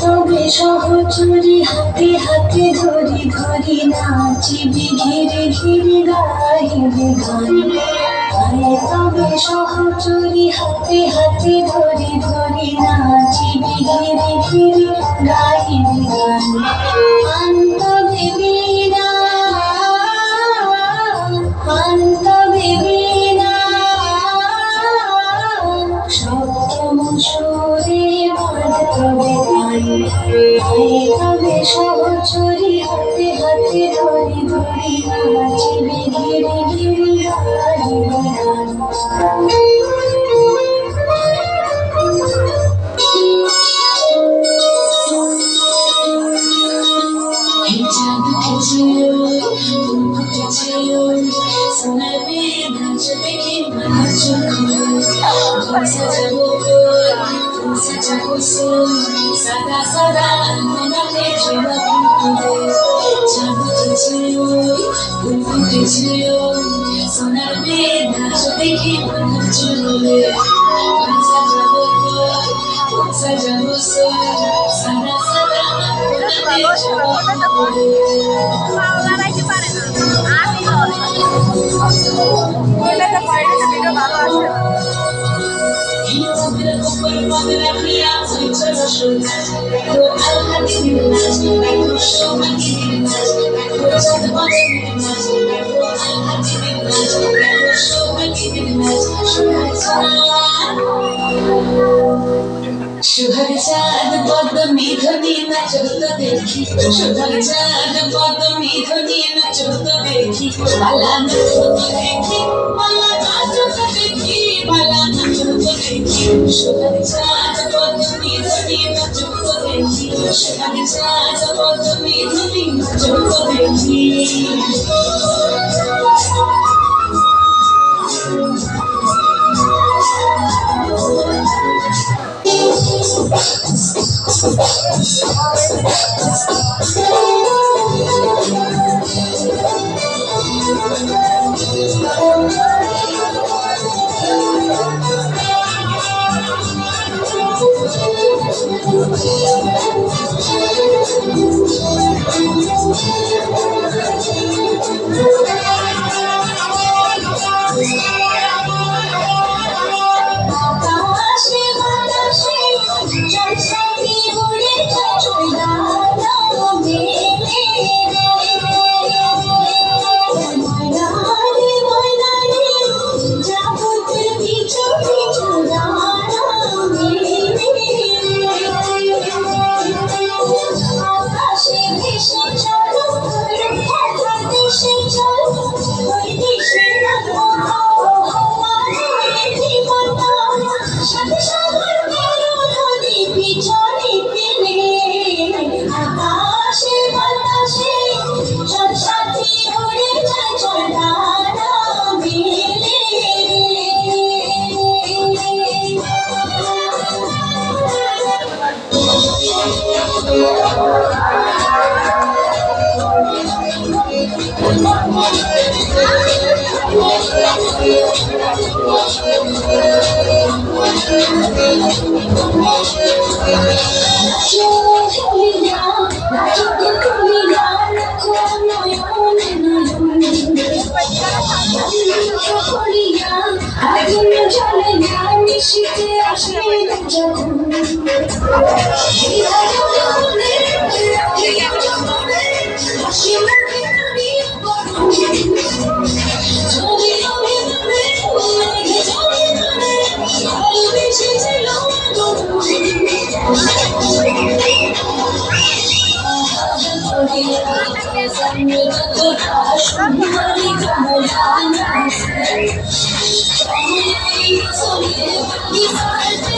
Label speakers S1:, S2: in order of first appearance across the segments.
S1: তবে সহচরী হাতে হাতে ধরি ধরি নাচিবি ঘিরে ঘিরে গাইবে গান। তবে সহচরী হাতে হাতে ধরি ধরি নাচিবি ঘিরে ঘিরে গাইবে গান। আন্তবে বীণা আন্তবে বীণা সপ্তম সুরে বাঁধবে গান। তবে সহচরী হাতে হাতে ধরি ধরি নাচিবি ঘিরে ঘিরে গাইবে গান। চাঁদ উঠেছে ফুল ফুটেছে সোনার মেয়ে নাচ দেখে নাচ ঘর সাজাবো ফুল সাজাবো সাদা সাদা আলপনাতে ছোড়া ফুল। চাঁদ উঠেছে ফুল ফুটেছে সোনার মেয়ে নাচ দেখে নাচ ঘর সাজাবো ফুল সাজাবো সাদা সাদা
S2: লড়াইতে পারে না আমি ভালো আছে।
S1: সোহাগ চাঁদ পদ্ম মিথুনি নাচত দেখি, সোহাগ চাঁদ পদ্ম মিথুনি নাচত দেখি, বালা নাচত দেখি, বালা নাচত দেখি, বালা নাচত দেখি। সোহাগ চাঁদ পদ্ম মিথুনি নাচত দেখি, সোহাগ চাঁদ পদ্ম মিথুনি নাচত দেখি।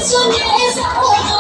S2: Soñé,